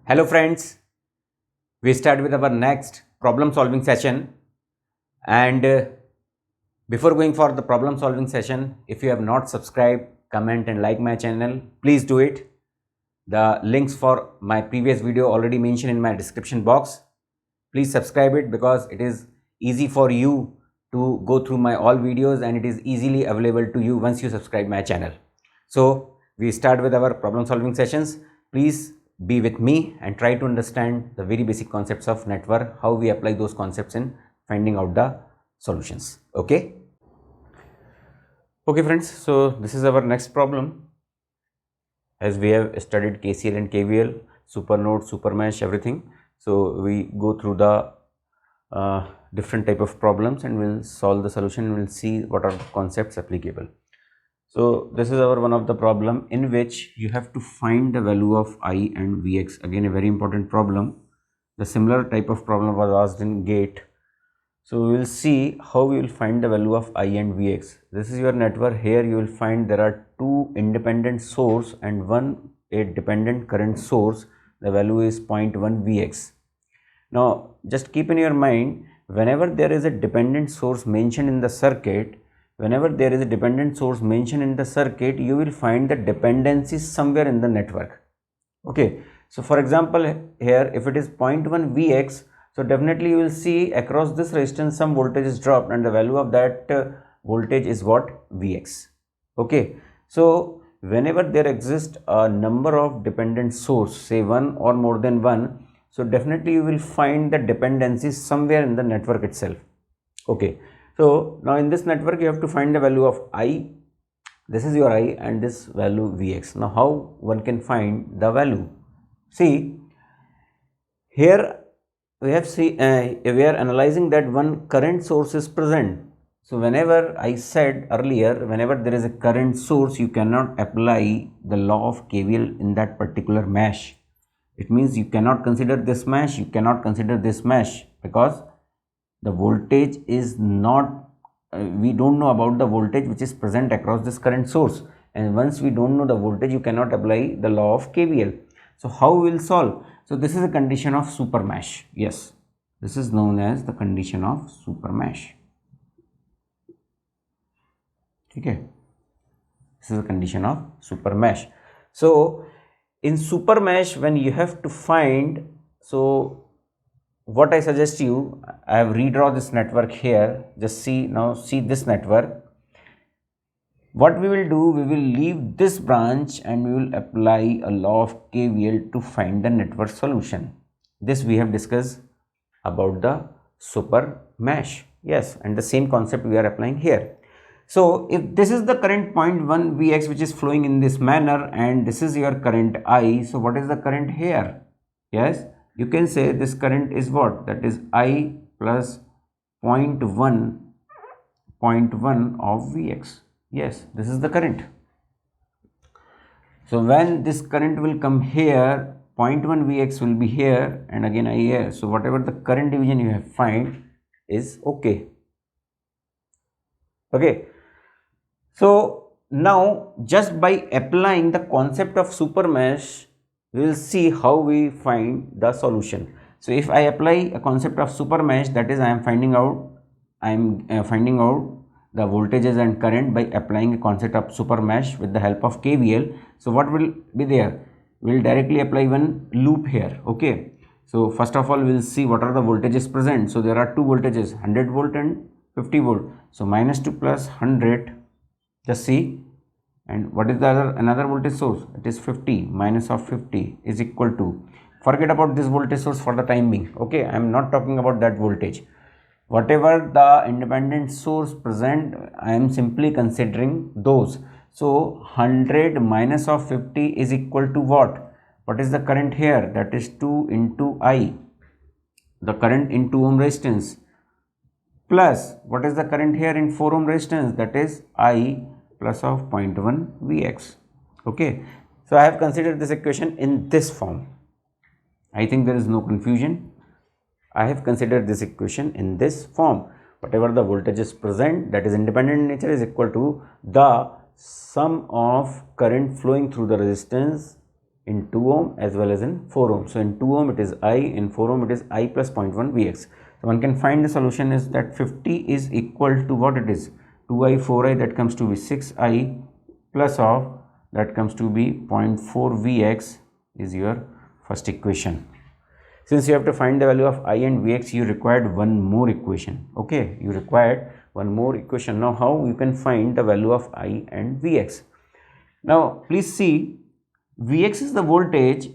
Hello friends, we start with our next problem solving session and before going for the problem solving session, if you have not subscribed, comment and like my channel, please do it. The links for my previous video already mentioned in my description box. Please subscribe it because it is easy for you to go through my all videos and it is easily available to you once you subscribe my channel. So we start with our problem solving sessions. Please be with me and try to understand the very basic concepts of network, how we apply those concepts in finding out the solutions. Okay friends, so this is our next problem. As we have studied KCL and KVL, super node, super mesh, everything, so we go through the different type of problems and we'll solve the solution. We'll see what are the concepts applicable. So this is our one of the problem in which you have to find the value of I and Vx. Again, a very important problem. The similar type of problem was asked in GATE. So we will see how we will find the value of I and Vx. This is your network. Here you will find there are two independent source and a dependent current source. The value is 0.1 Vx. Now just keep in your mind, whenever there is a dependent source mentioned in the circuit, you will find the dependencies somewhere in the network. Okay, so for example, here if it is 0.1 Vx, so definitely you will see across this resistance some voltage is dropped and the value of that voltage is what? Vx. Okay, so whenever there exists a number of dependent source, say one or more than one, so definitely you will find the dependencies somewhere in the network itself. Okay, so now in this network you have to find the value of I. This is your I and this value Vx. Now how one can find the value? See, here we are analyzing that one current source is present. So whenever I said earlier, whenever there is a current source, you cannot apply the law of KVL in that particular mesh. It means you cannot consider this mesh, you cannot consider this mesh, because the voltage is not, we don't know about the voltage which is present across this current source, and once we don't know the voltage, you cannot apply the law of KVL. So how we will solve? So this is a condition of super mesh. Yes, this is known as the condition of super mesh. Okay, this is a condition of super mesh. So in super mesh, when you have to find, so what I suggest you, I have redraw this network here. Just see now, see this network. What we will do, we will leave this branch and we will apply a law of KVL to find the network solution. This we have discussed about the super mesh. Yes, and the same concept we are applying here. So if this is the current 0.1 Vx which is flowing in this manner and this is your current I, so what is the current here? Yes, you can say this current is what? That is I plus 0.1 of Vx. Yes, this is the current. So when this current will come here, 0.1 Vx will be here and again I here. So whatever the current division you have find is okay. Okay. So now just by applying the concept of super mesh, we will see how we find the solution. So if I apply a concept of super mesh, that is I am finding out the voltages and current by applying a concept of super mesh with the help of KVL. So what will be there? We will directly apply one loop here. Okay, so first of all we will see what are the voltages present. So there are two voltages, 100 volt and 50 volt. So minus 2 plus 100, just see, and what is the another voltage source? It is 50, minus of 50 is equal to, forget about this voltage source for the time being. Okay, I am not talking about that voltage. Whatever the independent source present, I am simply considering those. So 100 minus of 50 is equal to what? What is the current here? That is 2 into I, the current in 2 ohm resistance, plus what is the current here in 4 ohm resistance? That is I plus of 0.1 Vx. Okay, so I have considered this equation in this form. I think there is no confusion. I have considered this equation in this form. Whatever the voltage is present, that is independent in nature, is equal to the sum of current flowing through the resistance in 2 ohm as well as in 4 ohm. So in 2 ohm it is I, in 4 ohm it is I plus 0.1 Vx. So one can find the solution is that 50 is equal to what it is, 2I 4I, that comes to be 6I plus of that comes to be 0.4 Vx is your first equation. Since you have to find the value of I and Vx, you required one more equation. Okay, you required one more equation. Now how you can find the value of I and Vx? Now please see, Vx is the voltage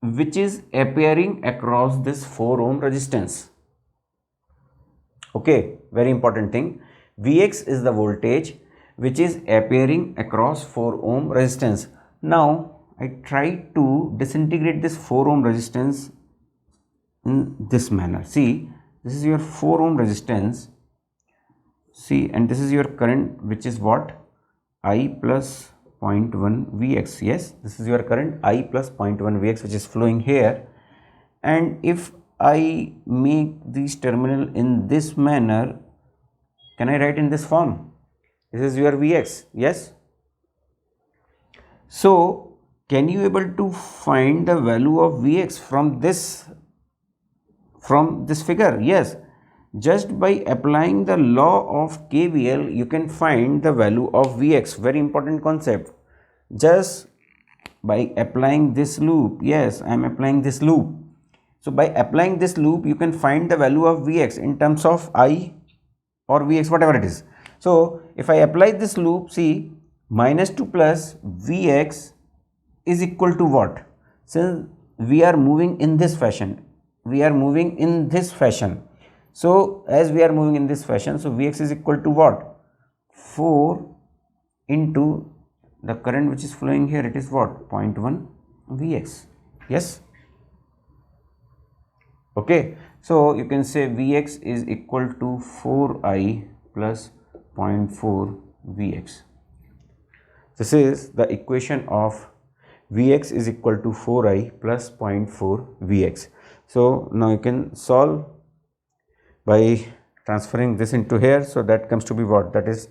which is appearing across this 4 ohm resistance. Okay, very important thing. Vx is the voltage which is appearing across 4 ohm resistance. Now I try to disintegrate this 4 ohm resistance in this manner. See, this is your 4 ohm resistance. See, and this is your current, which is what? I plus 0.1 Vx. Yes, this is your current I plus 0.1 Vx, which is flowing here. And if I make this terminal in this manner, can I write in this form? This is your Vx. Yes. So can you able to find the value of Vx from this figure? Yes. Just by applying the law of KVL, you can find the value of Vx. Very important concept. Just by applying this loop, yes, I am applying this loop. So by applying this loop, you can find the value of Vx in terms of I or Vx, whatever it is. So if I apply this loop, see, minus to plus Vx is equal to what? Since we are moving in this fashion, so as we are moving in this fashion, so Vx is equal to what? 4 into the current which is flowing here, it is what? 0.1 Vx. Yes. Okay. So you can say Vx is equal to 4I plus 0.4 Vx. This is the equation of Vx is equal to 4I plus 0.4 Vx. So now you can solve by transferring this into here. So that comes to be what? That is,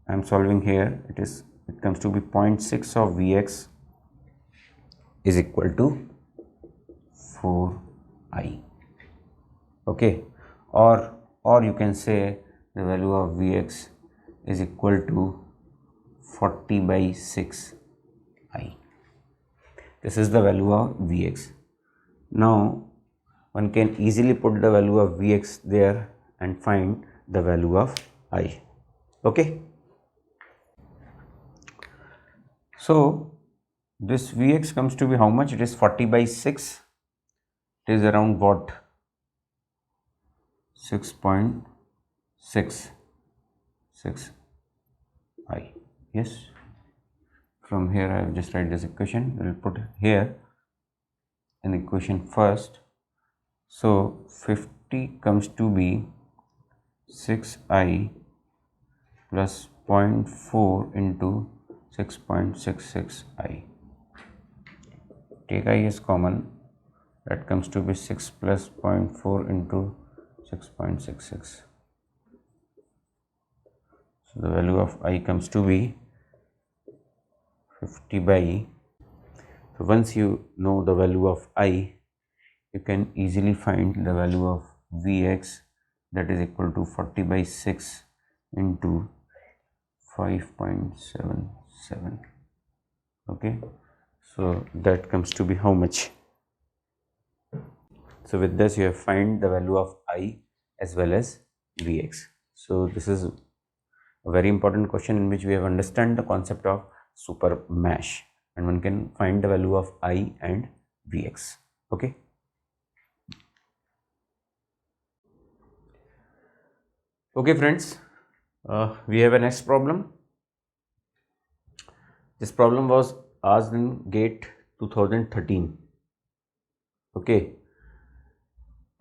I am solving here. It comes to be 0.6 of Vx is equal to 4I. Okay, or you can say the value of Vx is equal to 40 by 6I. This is the value of Vx. Now one can easily put the value of Vx there and find the value of I. Okay. So this Vx comes to be how much? It is 40 by 6. It is around what? 6.66 I. Yes. From here I have just write this equation. We will put here an equation first. So 50 comes to be 6I plus 0.4 into 6.66I. Take I is common. That comes to be 6 plus 0.4 into 6.66. So the value of I comes to be 50 by. So once you know the value of I, you can easily find the value of Vx, that is equal to 40 by 6 into 5.77. Okay, so that comes to be how much? So with this you have find the value of I as well as Vx. So this is a very important question in which we have understand the concept of super mesh, and one can find the value of I and Vx. Okay. Okay friends, we have a next problem. This problem was asked in GATE 2013. Okay.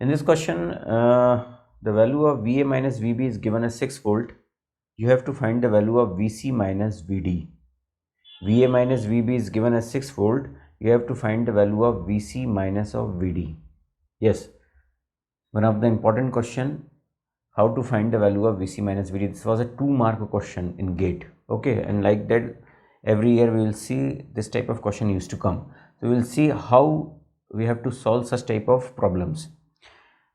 In this question, the value of VA minus VB is given as 6 volt. You have to find the value of VC minus VD. VA minus VB is given as 6 volt. You have to find the value of VC minus of VD. Yes, one of the important question, how to find the value of VC minus VD. This was a 2-mark question in GATE. Okay, and like that, every year we will see this type of question used to come. So we will see how we have to solve such type of problems.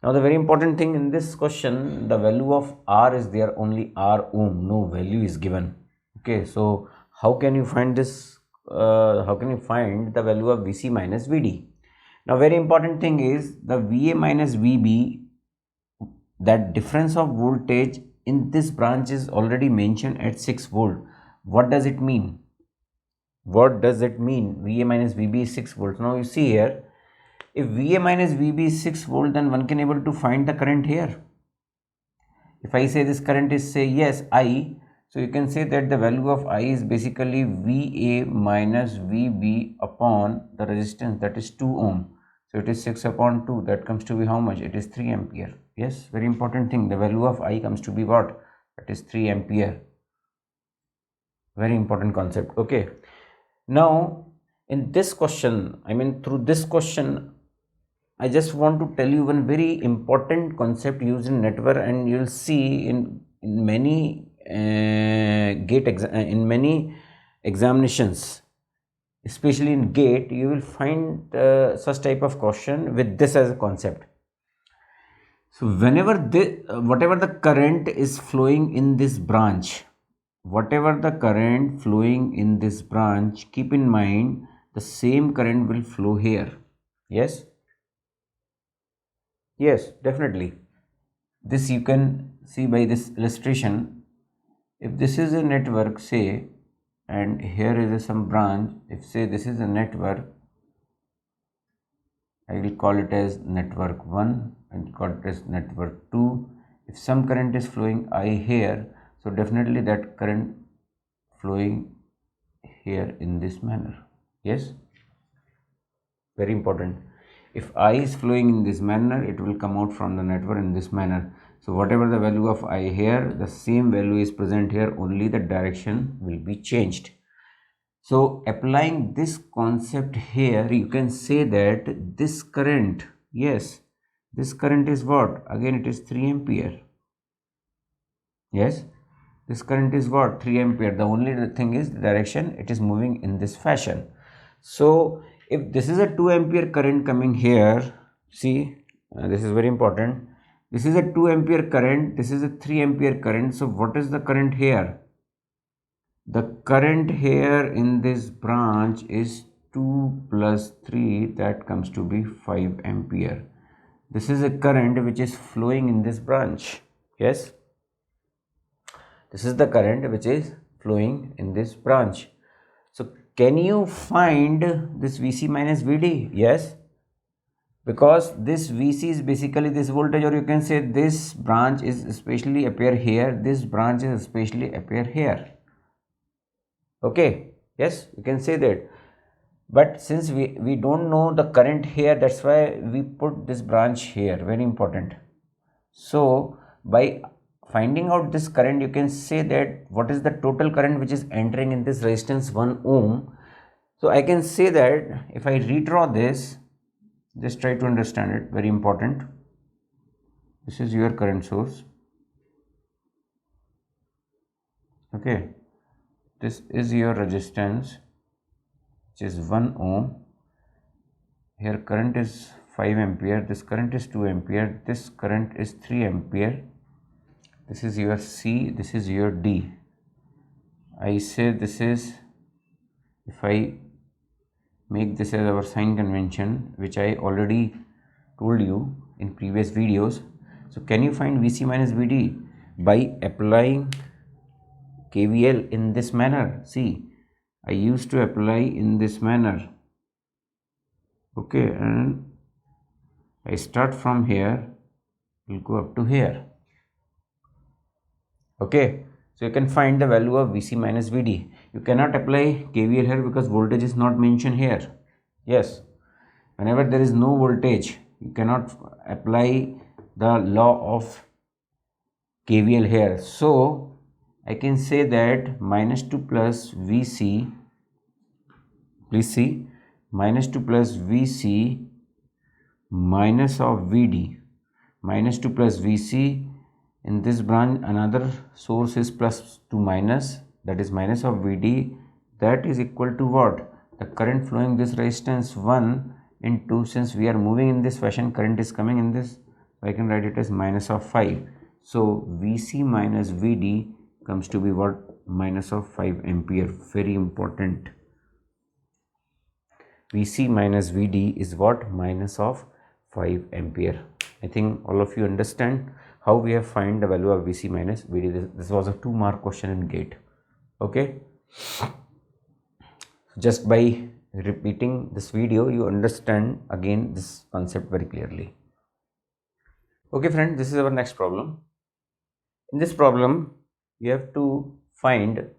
Now the very important thing in this question, the value of R is there, only R ohm, no value is given. Okay, so how can you find this? How can you find the value of VC minus VD? Now very important thing is the VA minus VB, that difference of voltage in this branch is already mentioned at 6 volt. What does it mean? What does it mean? VA minus VB is 6 volts. Now you see here, if VA minus VB is 6 volt, then one can able to find the current here. If I say this current is, say, yes, I, so you can say that the value of I is basically VA minus VB upon the resistance, that is 2 ohm. So it is 6 upon 2, that comes to be how much? It is 3 ampere. Yes, very important thing, the value of I comes to be what? That is 3 ampere. Very important concept. Okay. Now in this question, through this question, I just want to tell you one very important concept used in network, and you will see in many in many examinations, especially in GATE, you will find such type of question with this as a concept. So whenever whatever the current is flowing in this branch, keep in mind the same current will flow here. Yes, definitely. This you can see by this illustration. If this is a network, say, and here is some branch, if say this is a network, I will call it as network 1 and call it as network 2. If some current is flowing I here, so definitely that current flowing here in this manner. Yes, very important. If I is flowing in this manner, it will come out from the network in this manner. So whatever the value of I here, the same value is present here, only the direction will be changed. So applying this concept here, you can say that this current, yes, this current is what? Again, it is 3 ampere. Yes, this current is what? 3 ampere. The only thing is the direction, it is moving in this fashion. So if this is a 2 ampere current coming here, see, this is very important. This is a 2 ampere current, this is a 3 ampere current. So what is the current here? The current here in this branch is 2 plus 3, that comes to be 5 ampere. This is a current which is flowing in this branch. Yes, this is the current which is flowing in this branch. So can you find this VC minus VD? Yes, because this VC is basically this voltage, or you can say this branch is especially appear here, this branch is especially appear here. Okay, yes, you can say that. But since we don't know the current here, that's why we put this branch here, very important. So by finding out this current, you can say that what is the total current which is entering in this resistance 1 ohm. So I can say that if I redraw this, just try to understand it, very important. This is your current source. Okay, this is your resistance, which is 1 ohm. Here current is 5 ampere, this current is 2 ampere, this current is 3 ampere. This is your C, this is your D. I say this is, if I make this as our sign convention, which I already told you in previous videos. So can you find VC minus VD by applying KVL in this manner? See, I used to apply in this manner. Okay, and I start from here, will go up to here. Okay, so you can find the value of VC minus VD. You cannot apply KVL here because voltage is not mentioned here. Yes, whenever there is no voltage, you cannot apply the law of KVL here. So I can say that minus 2 plus VC, please see, minus 2 plus VC minus of VD, minus 2 plus VC. In this branch, another source is plus to minus, that is minus of VD, that is equal to what? The current flowing this resistance 1 into, since we are moving in this fashion, current is coming in this, I can write it as minus of 5. So Vc minus Vd comes to be what? Minus of 5 ampere. Very important. Vc minus Vd is what? Minus of 5 ampere. I think all of you understand how we have find the value of Vc minus Vd. This was a 2-mark question in GATE. Okay. Just by repeating this video, you understand again this concept very clearly. Okay friends, this is our next problem. In this problem, you have to find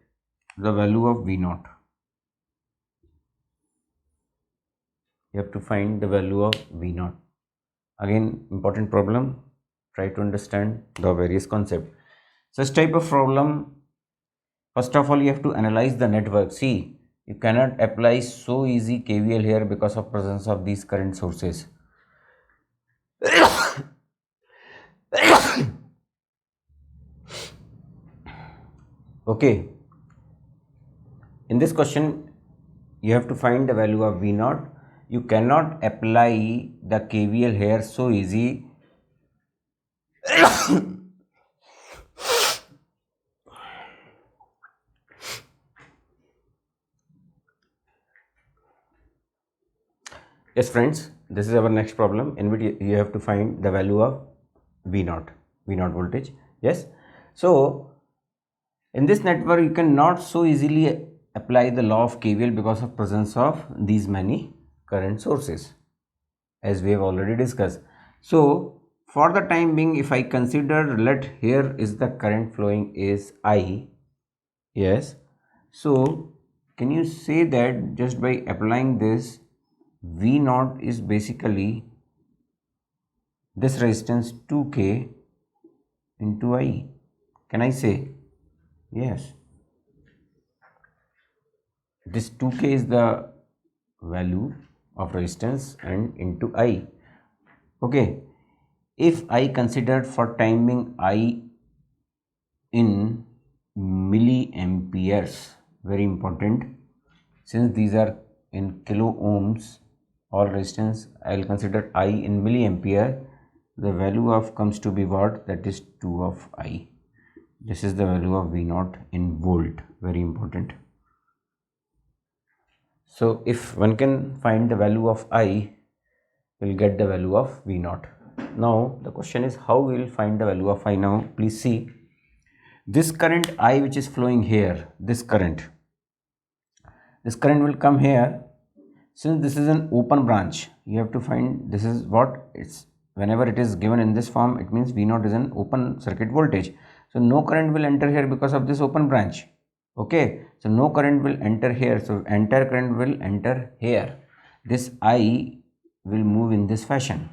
the value of V0. You have to find the value of V0. Again, important problem. Try to understand the various concepts. Such type of problem, first of all, you have to analyze the network. See, you cannot apply so easy KVL here because of presence of these current sources. Okay. In this question, you have to find the value of V0. You cannot apply the KVL here so easy. Yes friends, this is our next problem in which you have to find the value of V0 voltage. Yes, so in this network you cannot so easily apply the law of KVL because of presence of these many current sources, as we have already discussed. So for the time being, if I consider, let here is the current flowing is I. Yes, so can you say that just by applying this, V0 is basically this resistance 2K into I. Can I say? Yes. This 2K is the value of resistance and into I. Okay. If I consider for time being I in milliamperes, very important, since these are in kilo ohms, all resistance, I will consider I in milliampere. The value of comes to be what? That is 2 of I. This is the value of V0 in volt. Very important. So if one can find the value of I, we'll get the value of V0. Now the question is how we will find the value of I. Now please see this current I which is flowing here, this current will come here. Since this is an open branch, you have to find, this is what it's, whenever it is given in this form, it means V0 is an open circuit voltage. So no current will enter here because of this open branch. Okay, so no current will enter here. So entire current will enter here. This I will move in this fashion.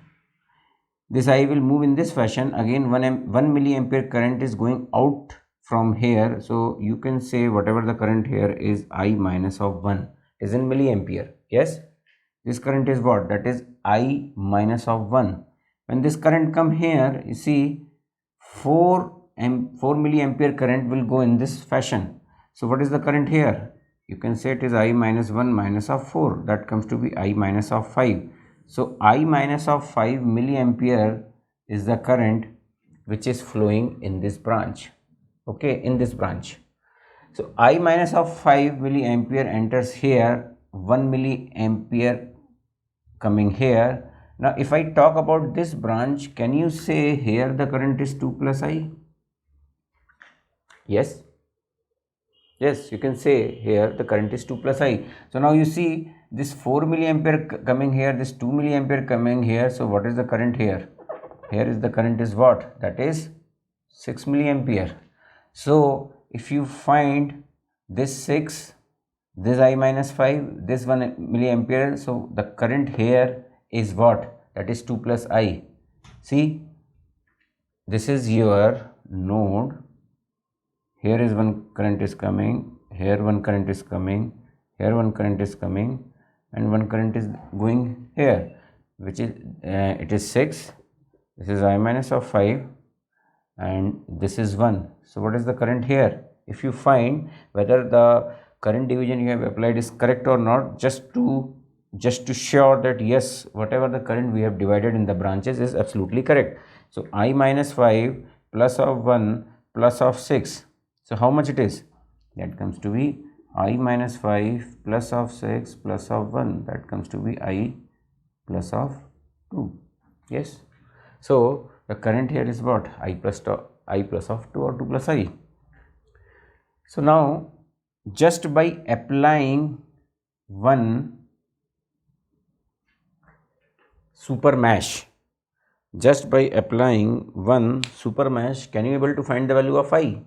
This I will move in this fashion. Again, 1 milliampere current is going out from here. So you can say whatever the current here is I minus of 1 is in milliampere. Yes, this current is what? That is I minus of 1. When this current come here, you see 4 milliampere current will go in this fashion. So what is the current here? You can say it is I minus 1 minus of 4. That comes to be I minus of 5. So I minus of 5 milliampere is the current which is flowing in this branch. Okay, in this branch. So I minus of 5 milliampere enters here, 1 milliampere coming here. Now if I talk about this branch, can you say here the current is 2 plus I? Yes. Yes, you can say here the current is 2 plus I. So now you see this 4 milliampere coming here, this 2 milliampere coming here. So what is the current here? Here is the current is what? That is 6 milliampere. So if you find this 6, this I minus 5, this 1 milliampere, so the current here is what? That is 2 plus I. See, this is your node. Here is one current is coming, here one current is coming, here one current is coming, and one current is going here, which is it is 6. This is I minus of 5, and this is 1. So what is the current here? If you find whether the current division you have applied is correct or not, just to sure that yes, whatever the current we have divided in the branches is absolutely correct. So I minus 5 plus of 1 plus of 6. So how much it is? That comes to be I minus 5 plus of 6 plus of 1. That comes to be I plus of 2. Yes. So the current here is what? I plus of 2 or 2 plus I. So now just by applying one super mesh, can you able to find the value of I?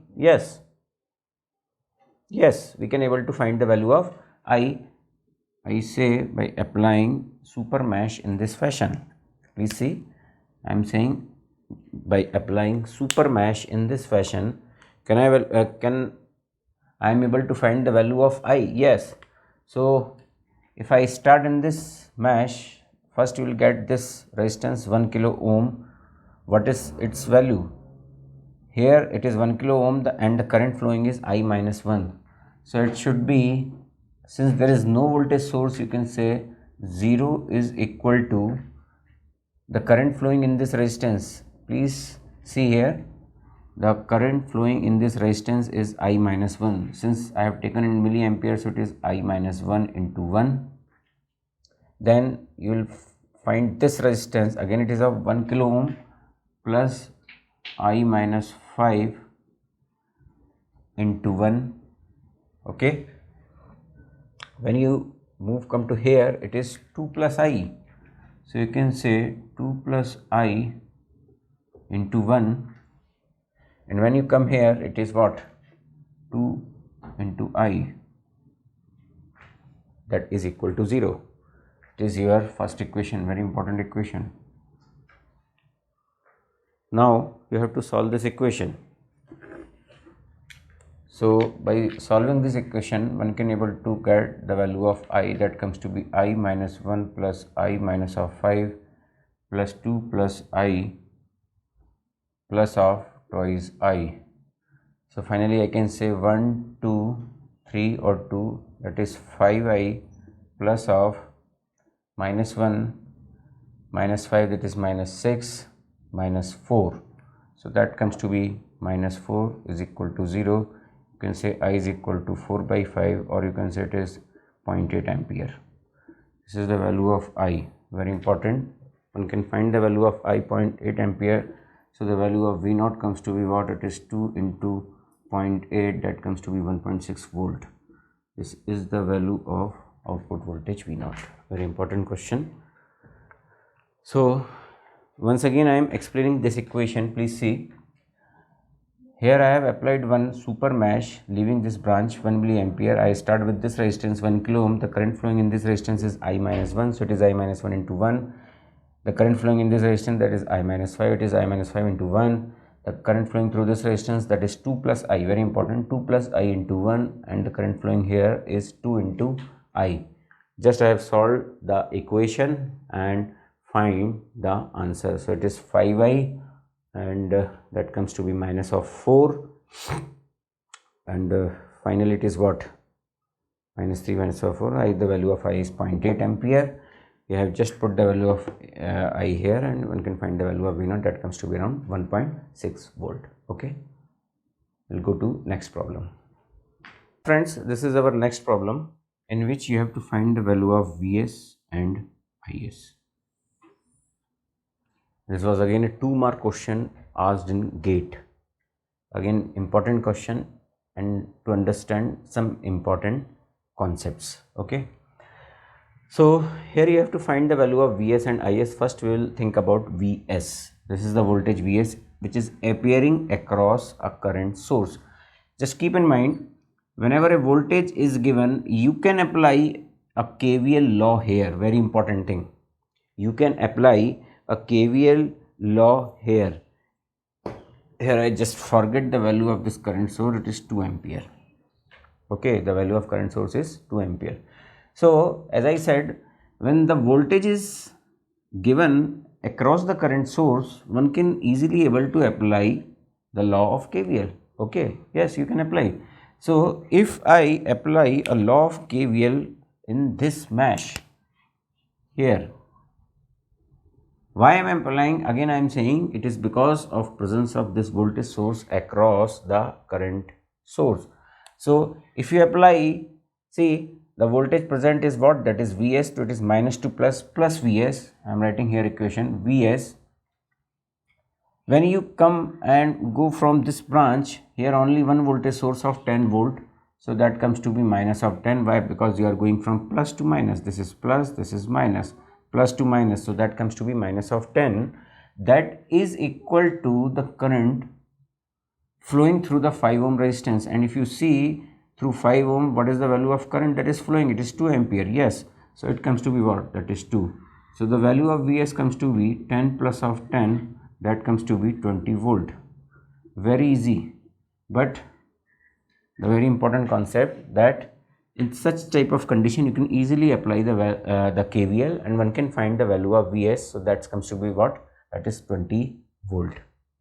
Yes, we can able to find the value of I say by applying super mesh in this fashion. Please see, I am saying by applying super mesh in this fashion, I am able to find the value of I. Yes. So if I start in this mesh, first you will get this resistance 1 kilo ohm. What is its value? Here it is 1 kilo ohm and the current flowing is I minus 1. So it should be, since there is no voltage source, you can say 0 is equal to the current flowing in this resistance. Please see here, the current flowing in this resistance is I minus 1. Since I have taken in milliampere, so it is I minus 1 into 1. Then you will find this resistance, again it is of 1 kilo ohm plus I minus 5 into 1. Okay. When you come to here, it is 2 plus I. So you can say 2 plus I into 1. And when you come here, it is what? 2 into I. That is equal to 0. It is your first equation, very important equation. Now you have to solve this equation. So by solving this equation, one can able to get the value of I, that comes to be I minus 1 plus I minus of 5 plus 2 plus I plus of twice I. So finally I can say 1, 2, 3 or 2, that is 5I plus of minus 1 minus 5, that is minus 6 minus 4. So that comes to be minus 4 is equal to 0. You can say I is equal to 4 by 5, or you can say it is 0.8 ampere. This is the value of I, very important. One can find the value of I, 0.8 ampere. So the value of V naught comes to be what? It is 2 into 0.8, that comes to be 1.6 volt. This is the value of output voltage V naught. Very important question. So once again I am explaining this equation. Please see, here I have applied one super mesh leaving this branch 1 milliampere. I start with this resistance 1 kilo ohm. The current flowing in this resistance is I minus 1, so it is I minus 1 into 1. The current flowing in this resistance, that is I minus 5, it is I minus 5 into 1. The current flowing through this resistance, that is 2 plus I, very important, 2 plus I into 1, and the current flowing here is 2 into I. Just I have solved the equation and find the answer. So it is 5I, and that comes to be minus of 4, and finally it is what? Minus 3 minus of 4. The value of I is 0.8 ampere. We have just put the value of I here, and one can find the value of V naught, that comes to be around 1.6 volt. Okay, we'll go to next problem. Friends, this is our next problem in which you have to find the value of Vs and Is. This was again a 2-mark question asked in GATE. Again, important question, and to understand some important concepts. Okay, so here you have to find the value of Vs and Is. First we will think about Vs. This is the voltage Vs which is appearing across a current source. Just keep in mind, whenever a voltage is given, you can apply a KVL law here. Very important thing, you can apply a KVL law here. Here I just forget the value of this current source, it is 2 ampere. Okay, the value of current source is 2 ampere. So as I said, when the voltage is given across the current source, one can easily able to apply the law of KVL. Okay, yes, you can apply. So if I apply a law of KVL in this mesh here, why am I applying? Again I am saying it is because of presence of this voltage source across the current source. So if you apply, see the voltage present is what? That is Vs, so it is minus to plus Vs. I am writing here equation Vs. When you come and go from this branch, here only one voltage source of 10 volt, so that comes to be minus of 10. Why? Because you are going from plus to minus. This is plus, this is minus, plus to minus, so that comes to be minus of 10. That is equal to the current flowing through the 5 ohm resistance. And if you see through 5 ohm, what is the value of current that is flowing? It is 2 ampere. Yes, so it comes to be what? That is 2. So the value of Vs comes to be 10 plus of 10, that comes to be 20 volt. Very easy. But the very important concept that in such type of condition you can easily apply the KVL and one can find the value of Vs. So that comes to be what? That is 20 volt.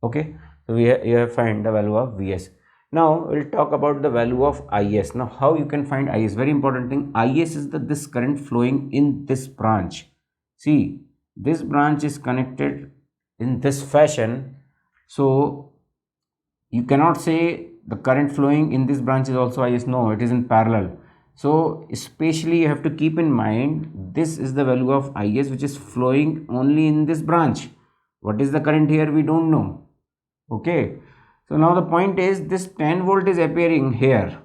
Okay, so we have find the value of Vs. Now we'll talk about the value of Is. Now how you can find Is? Very important thing. Is is this current flowing in this branch. See, this branch is connected in this fashion, so you cannot say the current flowing in this branch is also Is. No, it is in parallel. So especially you have to keep in mind this is the value of Is which is flowing only in this branch. What is the current here? We don't know. Okay, so now the point is this 10 volt is appearing here.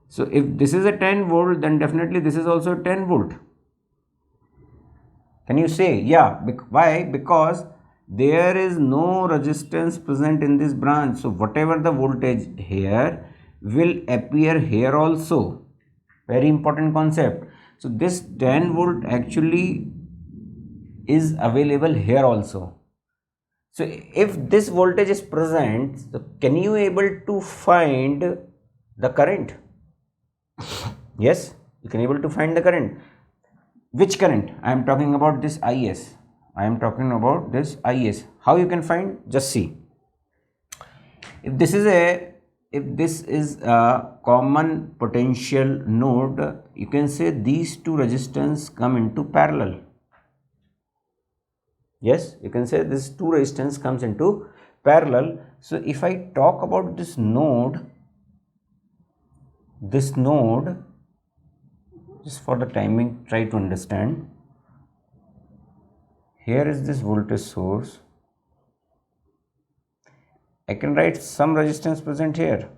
So if this is a 10 volt, then definitely this is also 10 volt. Can you say? Yeah. Why? Because there is no resistance present in this branch. So whatever the voltage here will appear here also. Very important concept. So this 10 volt actually is available here also. So if this voltage is present, so can you able to find the current? Yes, you can able to find the current. Which current? I am talking about this Is. I am talking about this Is. How you can find? Just see. If this is a common potential node, you can say these two resistance come into parallel. Yes, you can say this two resistance comes into parallel. So if I talk about this node, just for the timing, try to understand. Here is this voltage source. I can write some resistance present here.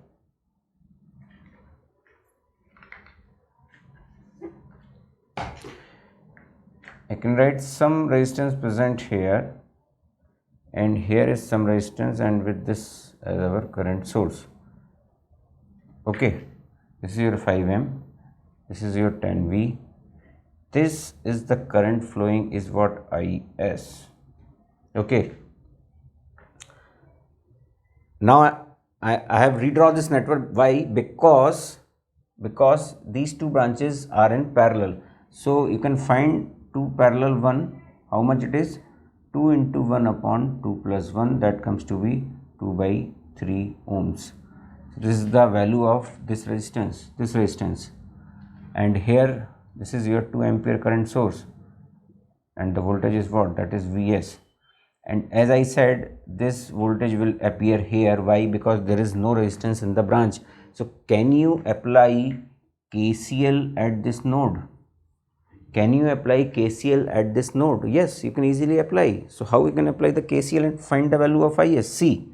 I can write some resistance present here, and here is some resistance, and with this as our current source. Okay, this is your 5M, this is your 10V. This is the current flowing is what? Is. Okay. Now I have redrawn this network. Why? Because these two branches are in parallel. So you can find 2 parallel 1. How much it is? 2 into 1 upon 2 plus 1. That comes to be 2 by 3 ohms. So this is the value of this resistance. And here this is your 2 ampere current source. And the voltage is what? That is Vs. And as I said, this voltage will appear here. Why? Because there is no resistance in the branch. So can you apply KCL at this node? Can you apply KCL at this node? Yes, you can easily apply. So how we can apply the KCL and find the value of Is? See,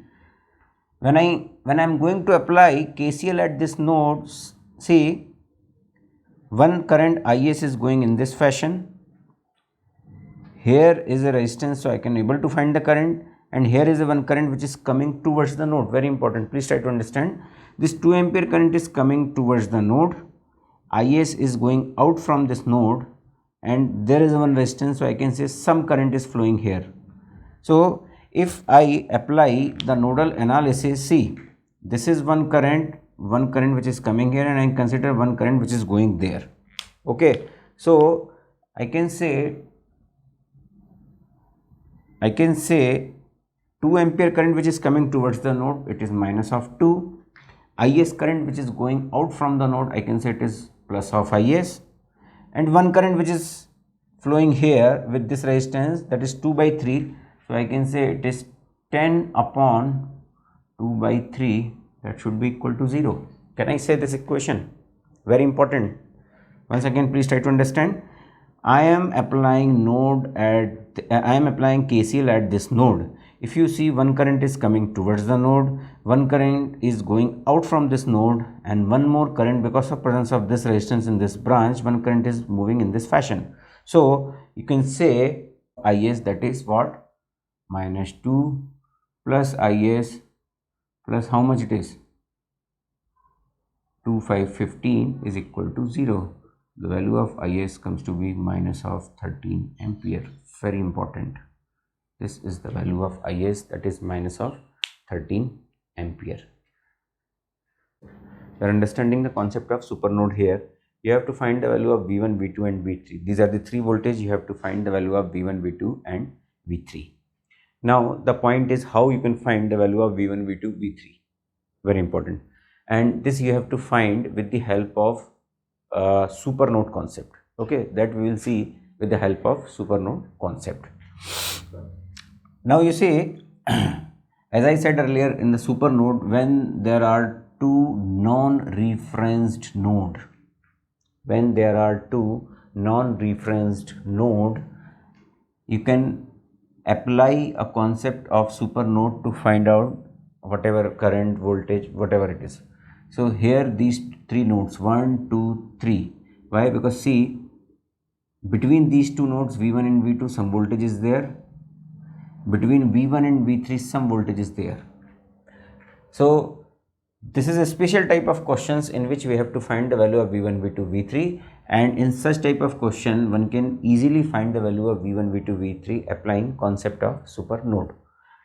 when I am going to apply KCL at this node, see, one current Is is going in this fashion. Here is a resistance, so I can able to find the current, and here is a one current which is coming towards the node. Very important, please try to understand. This 2 ampere current is coming towards the node. Is is going out from this node, and there is one resistance, so I can say some current is flowing here. So if I apply the nodal analysis, see, this is one current which is coming here, and I consider one current which is going there. Okay, so I can say 2 ampere current which is coming towards the node, it is minus of 2, Is current which is going out from the node, I can say it is plus of Is, and one current which is flowing here with this resistance, that is 2 by 3. So I can say it is 10 upon 2 by 3, that should be equal to 0. Can I say this equation? Very important. Once again, please try to understand. I am applying KCL at this node. If you see, one current is coming towards the node, one current is going out from this node, and one more current, because of presence of this resistance in this branch, one current is moving in this fashion. So you can say Is, that is what, minus 2 plus Is plus how much it is, 2, 5, 15 is equal to 0. The value of Is comes to be minus of 13 ampere. Very important. This is the value of Is, that is minus of 13 ampere. We are understanding the concept of supernode here. You have to find the value of V1, V2 and V3. These are the three voltage. You have to find the value of V1, V2 and V3. Now the point is how you can find the value of V1, V2, V3. Very important. And this you have to find with the help of supernode concept. Okay, that we will see with the help of supernode concept. Now you see, as I said earlier, in the supernode, when there are two non-referenced node, you can apply a concept of supernode to find out whatever current, voltage, whatever it is. So here these three nodes, 1, 2, 3. Why? Because see, between these two nodes V1 and V2 some voltage is there, between V1 and V3 some voltage is there. So this is a special type of questions in which we have to find the value of V1, V2, V3, and in such type of question one can easily find the value of V1, V2, V3 applying concept of supernode.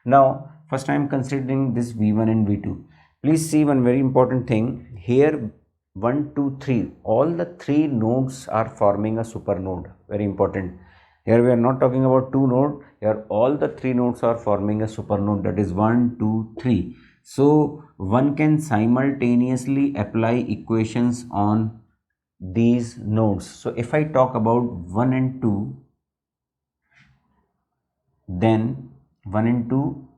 Now first I am considering this V1 and V2. Please see one very important thing here, 1, 2, 3, all the three nodes are forming a supernode. Very important. Here we are not talking about two nodes, here all the three nodes are forming a supernode, that is 1, 2, 3. So one can simultaneously apply equations on these nodes. So if I talk about 1 and 2, then 1 and 2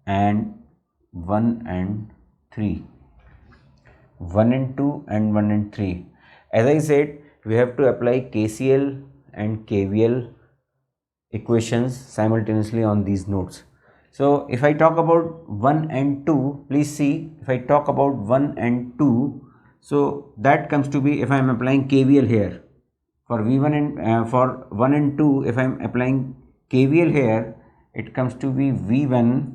and 1 and 3, 1 and 2 and 1 and 3. As I said, we have to apply KCL and KVL equations simultaneously on these nodes. So if I talk about 1 and 2, please see, if I talk about 1 and 2, so that comes to be, if I am applying KVL here for V1 and for 1 and 2, if I am applying KVL here, it comes to be V1,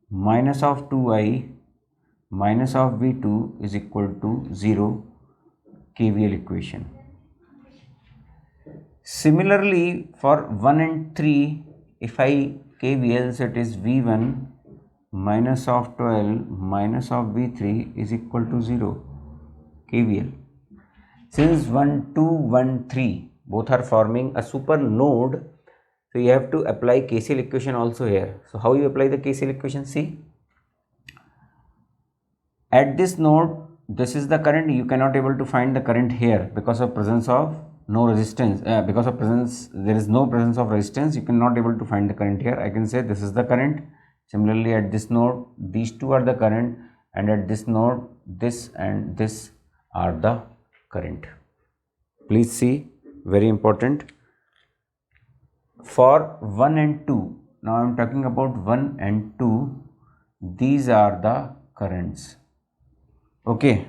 minus of 2i minus of V2 is equal to 0, KVL equation. Similarly for 1 and 3, if I KVL, so it is V1 minus of 12 minus of V3 is equal to 0, KVL. Since 1, 2, 1, 3 both are forming a super node, so you have to apply KCL equation also here. So how you apply the KCL equation? See, at this node, this is the current, you cannot able to find the current here because of presence of no resistance, because of presence, there is no presence of resistance, you cannot able to find the current here. I can say this is the current. Similarly at this node, these two are the current, and at this node, this and this are the current. Please see, very important. For 1 and 2, now I am talking about 1 and 2, these are the currents. Okay,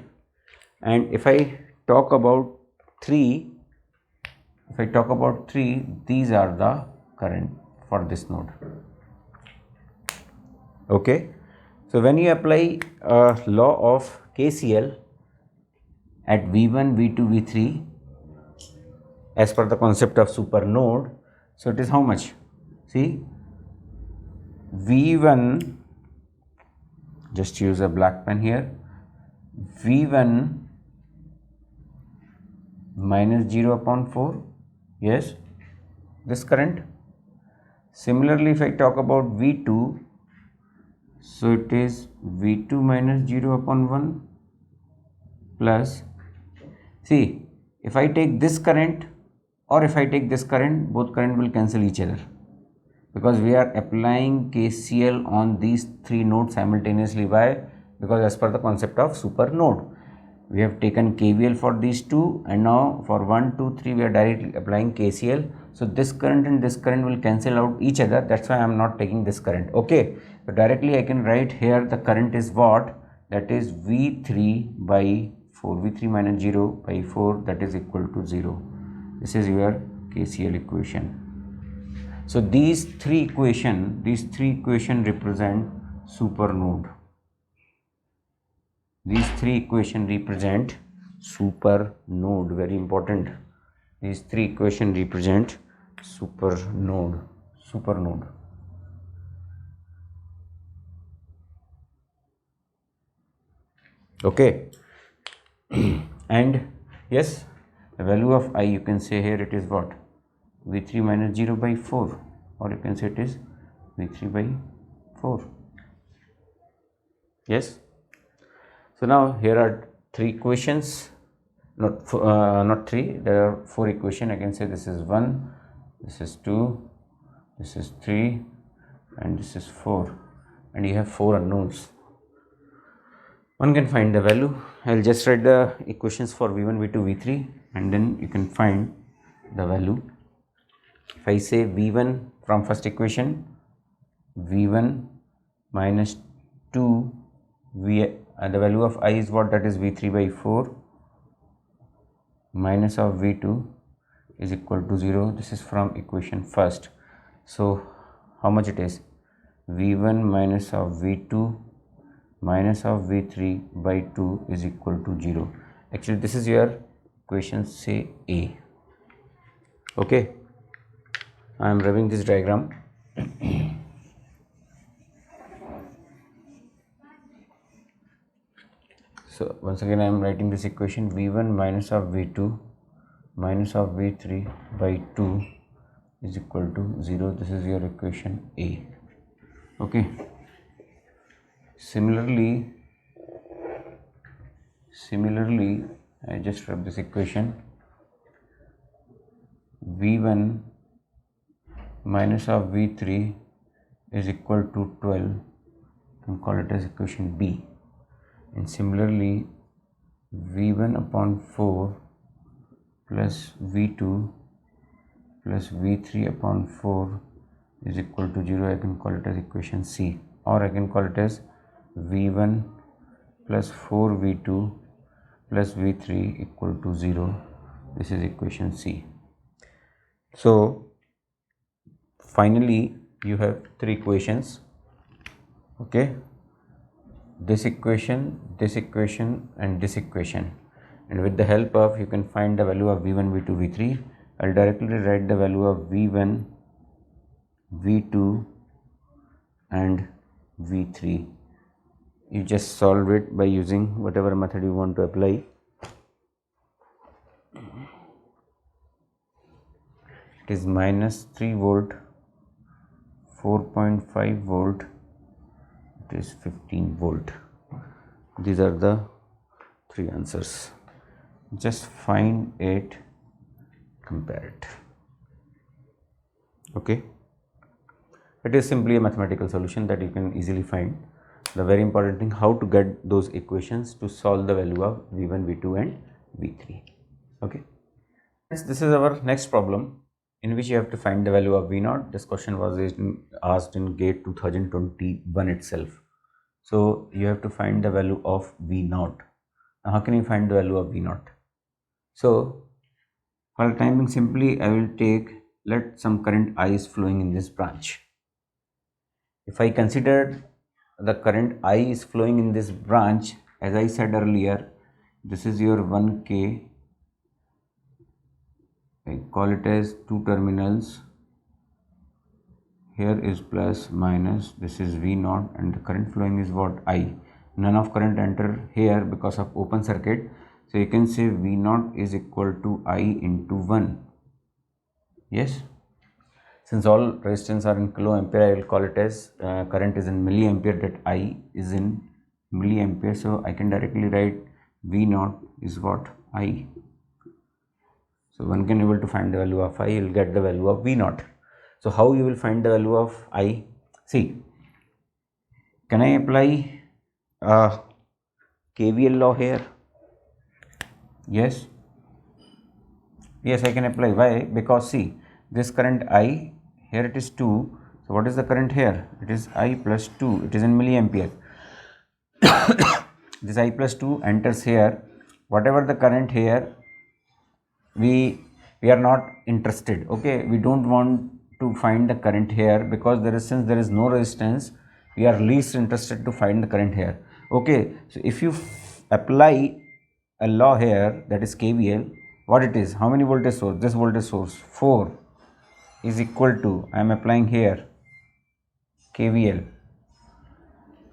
and if I talk about 3, these are the current for this node. Okay, so when you apply law of KCL at V1, V2, V3 as per the concept of supernode, so it is how much? See, V1, just use a black pen here, V1 minus 0 upon 4, yes, this current, Similarly, if I talk about V2, so it is V2 minus 0 upon 1 plus, see, if I take this current or if I take this current, both current will cancel each other, because we are applying KCL on these three nodes simultaneously. Why? Because as per the concept of super node, we have taken KVL for these two, and now for 1, 2, 3 we are directly applying KCL. So this current and this current will cancel out each other. That's why I am not taking this current. Okay, so directly I can write here the current is what? That is V3 by 4, V3 minus 0 by 4, that is equal to 0. This is your KCL equation. So these three equation represent super node. These three equation represent super node. Very important. These three equation represent super node. Okay. And yes, the value of I, you can say here it is what? V3 minus 0 by 4, or you can say it is V3 by 4. Yes. So now here are three equations, not three, there are four equations. I can say this is 1, this is 2, this is 3, and this is 4, and you have 4 unknowns. One can find the value. I'll just write the equations for V1, V2, V3, and then you can find the value. If I say V1 from first equation, V1 minus 2, the value of I is what? That is V3 by 4 minus of V2 is equal to 0. This is from equation first. So how much it is? V1 minus of V2 minus of V3 by 2 is equal to 0. Actually this is your equation, say A. Okay, I am drawing this diagram. So once again I am writing this equation, V1 minus of V2 minus of V3 by 2 is equal to 0. This is your equation A. Okay. Similarly, I just write this equation, V1 minus of V3 is equal to 12, you can call it as equation B. And similarly, V1 upon 4 plus V2 plus V3 upon 4 is equal to 0, I can call it as equation C, or I can call it as V1 plus 4V2 plus V3 equal to 0. This is equation C. So finally you have three equations. Okay, this equation, and this equation, and with the help of, you can find the value of V1, V2, V3. I'll directly write the value of V1, V2 and V3. You just solve it by using whatever method you want to apply. It is minus 3 volt, 4.5 volt, it is 15 volt. These are the three answers. Just find it, compare it. Okay, it is simply a mathematical solution that you can easily find. The very important thing, how to get those equations to solve the value of V1, V2 and V3. Okay, this is our next problem, in which you have to find the value of V0. This question was asked in GATE 2021 itself. So you have to find the value of V0. Now how can you find the value of V0? So for the time being, simply I will let some current I is flowing in this branch. If I consider the current I is flowing in this branch, as I said earlier, this is your 1K, I call it as two terminals, here is plus minus, this is V0, and the current flowing is what? I. None of current enter here because of open circuit, so you can say V0 is equal to I into 1. Yes, since all resistance are in kilo ampere, I will call it as current is in milliampere, that I is in milliampere. So I can directly write V naught is what? I. So one can able to find the value of I, you will get the value of V naught. So how you will find the value of I? See, can I apply KVL law here? Yes. Yes, I can apply. Why? Because see, this current I, here it is 2. So what is the current here? It is I plus 2. It is in milliampere. This I plus 2 enters here. Whatever the current here, we are not interested. Okay, we don't want to find the current here, because since there is no resistance, we are least interested to find the current here. Okay, so if you apply a law here, that is KVL, what it is? How many voltage source? This voltage source 4 is equal to, I am applying here KVL.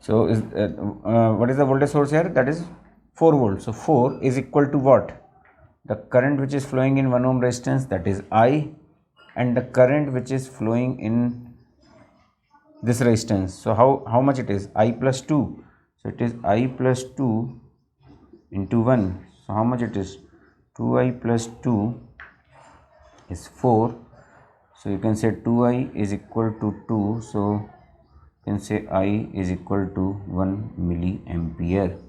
So what is the voltage source here? That is 4 volts. So 4 is equal to what? The current which is flowing in 1 ohm resistance, that is I, and the current which is flowing in this resistance. So how much it is? I plus 2. So it is I plus 2 into 1. So how much it is? 2I plus 2 is 4. So you can say 2I is equal to 2. So you can say I is equal to 1 milliampere.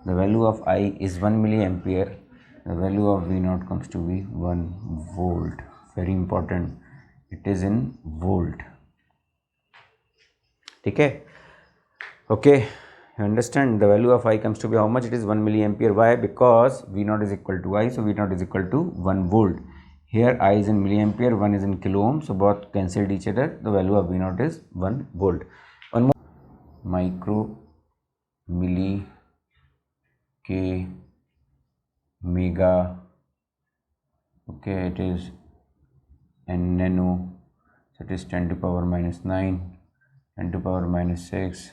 The value of I is 1 milliampere. The value of V naught comes to be 1 volt. Very important. It is in volt. Okay. Okay. You understand? The value of I comes to be how much? It is 1 milliampere. Why? Because V naught is equal to I. So V naught is equal to 1 volt. Here I is in milliampere, 1 is in kilo ohm. So both cancelled each other. The value of V naught is 1 volt. One more. Micro, milli, K, mega. Okay, it is and nano. So it is 10 to power minus 9, 10 to power minus 6,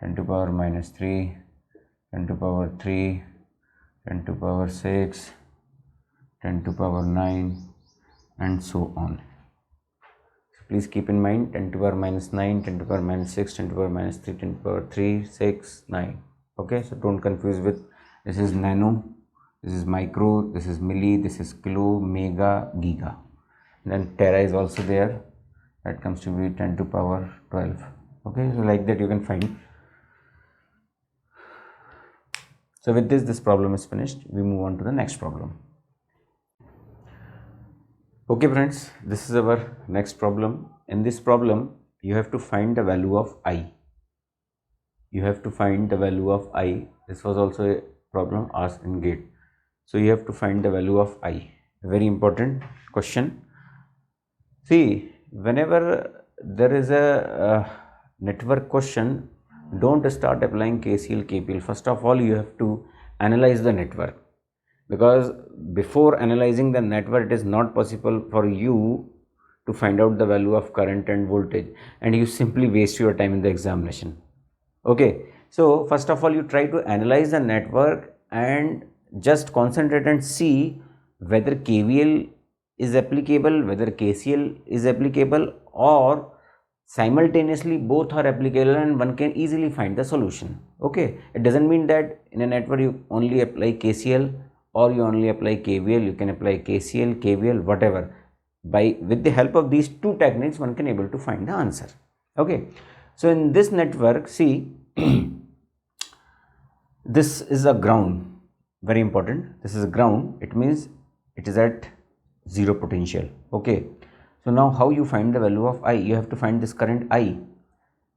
10 to power minus 3, 10 to power 3, 10 to power 6, 10 to power 9, and so on. So please keep in mind 10 to power minus 9, 10 to power minus 6, 10 to power minus 3, 10 to power 3, 6, 9. Okay, so don't confuse with this is nano, this is micro, this is milli, this is kilo, mega, giga. Then tera is also there. That comes to be 10 to power 12. Okay, so like that you can find. So with this problem is finished. We move on to the next problem. Okay friends, this is our next problem. In this problem, you have to find the value of I. You have to find the value of I. This was also a problem asked in GATE. So you have to find the value of I. A very important question. See, whenever there is a network question, don't start applying KCL, KPL. First of all, you have to analyze the network, because before analyzing the network, it is not possible for you to find out the value of current and voltage, and you simply waste your time in the examination. Okay, so first of all, you try to analyze the network and just concentrate and see whether KVL is applicable, whether KCL is applicable, or simultaneously both are applicable and one can easily find the solution. Okay, it doesn't mean that in a network you only apply KCL or you only apply KVL. You can apply KCL, KVL, whatever. With the help of these two techniques, one can able to find the answer. Okay, so in this network, see this is a ground. Very important. This is a ground. It means it is at zero potential. Okay, so now how you find the value of I? You have to find this current I.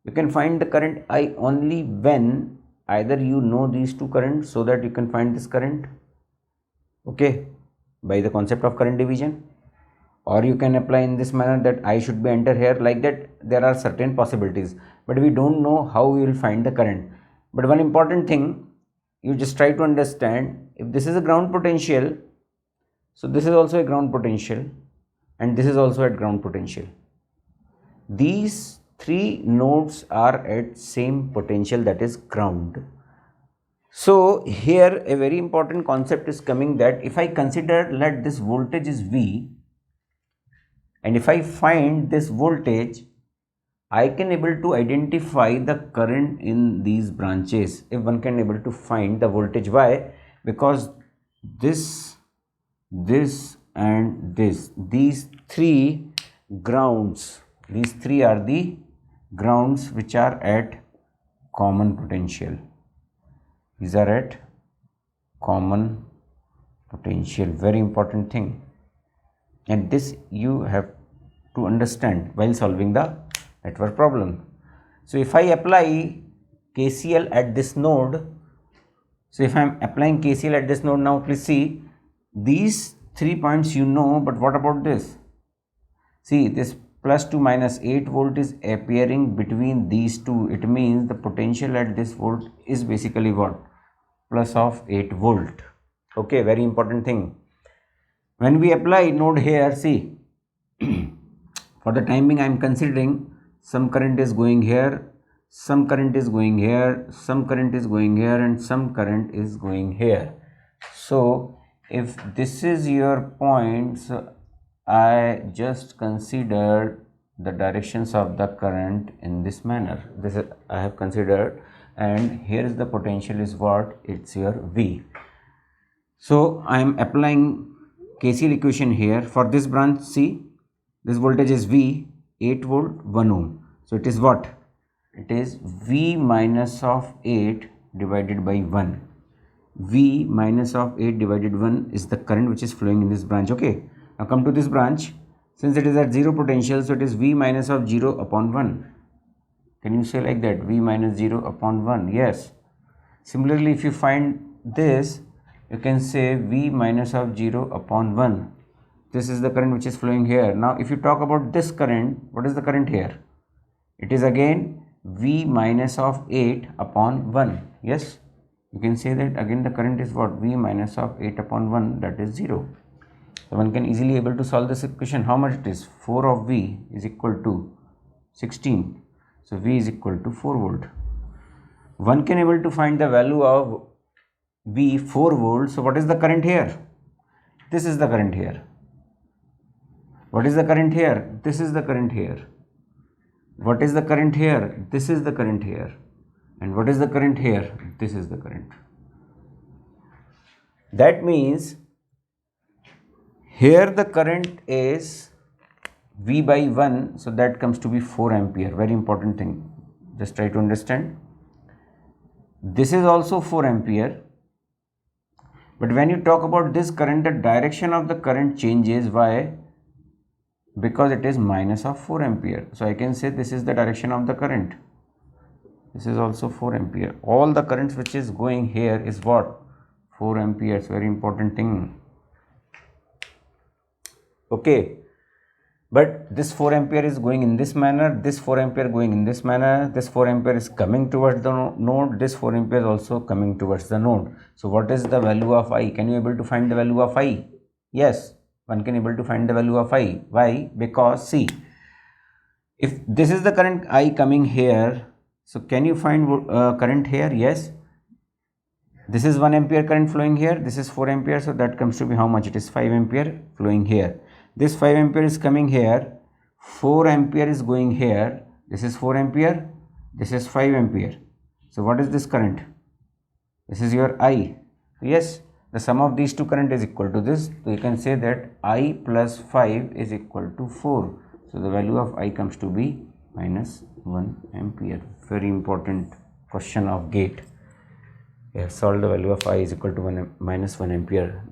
You can find the current I only when either you know these two currents, so that you can find this current, okay, by the concept of current division, or you can apply in this manner that I should be enter here. Like that, there are certain possibilities, but we don't know how we will find the current. But one important thing, you just try to understand, if this is a ground potential, so this is also a ground potential, and this is also at ground potential. These three nodes are at same potential, that is ground. So here a very important concept is coming, that if I consider, let this voltage is V and if I find this voltage, I can able to identify the current in these branches. If one can able to find the voltage, why? Because this and this, these three grounds, these three are the grounds which are at common potential. These are at common potential, very important thing, and this you have to understand while solving the network problem. So if I apply KCL at this node, so if I am applying KCL at this node, now please see these 3 points you know, but what about this? See, this plus 2 minus 8 volt is appearing between these two. It means the potential at this volt is basically what? Plus of 8 volt. Okay, very important thing. When we apply node here, see, for the time being I am considering some current is going here, some current is going here, some current is going here, and some current is going here. So if this is your point, so I just considered the directions of the current in this manner. This is I have considered, and here is the potential is what? It's your V. So I am applying KCL equation here for this branch. See, this voltage is V, 8 volt, 1 ohm. So it is what? It is V minus of 8 divided by 1. V minus of 8 divided 1 is the current which is flowing in this branch. Okay. Now come to this branch. Since it is at 0 potential, so it is V minus of 0 upon 1. Can you say like that? V minus 0 upon 1. Yes. Similarly, if you find this, you can say V minus of 0 upon 1. This is the current which is flowing here. Now if you talk about this current, what is the current here? It is again V minus of 8 upon 1. Yes, you can say that again the current is what? V minus of 8 upon 1, that is 0. So one can easily able to solve this equation. How much it is? 4 of V is equal to 16. So V is equal to 4 volt. One can able to find the value of V 4 volts. So what is the current here? This is the current here. What is the current here? This is the current here. What is the current here? This is the current here. And what is the current here? This is the current. That means here the current is V by 1, so that comes to be 4 ampere. Very important thing. Just try to understand. This is also 4 ampere. But when you talk about this current, the direction of the current changes. Why? Because it is minus of 4 ampere. So I can say this is the direction of the current. This is also 4 ampere. All the currents which is going here is what? 4 amperes. Very important thing. Okay. But this 4 ampere is going in this manner. This 4 ampere going in this manner. This 4 ampere is coming towards the node. This 4 ampere is also coming towards the node. So what is the value of I? Can you able to find the value of I? Yes. One can able to find the value of I. Why? Because see, if this is the current I coming here, so can you find current here? Yes. This is 1 ampere current flowing here. This is 4 ampere. So that comes to be how much? It is 5 ampere flowing here. This 5 ampere is coming here. 4 ampere is going here. This is 4 ampere. This is 5 ampere. So what is this current? This is your I. Yes. The sum of these two current is equal to this. So you can say that I plus 5 is equal to 4. So the value of I comes to be minus 1 ampere. Very important question of GATE. We have solved the value of I is equal to minus 1 ampere.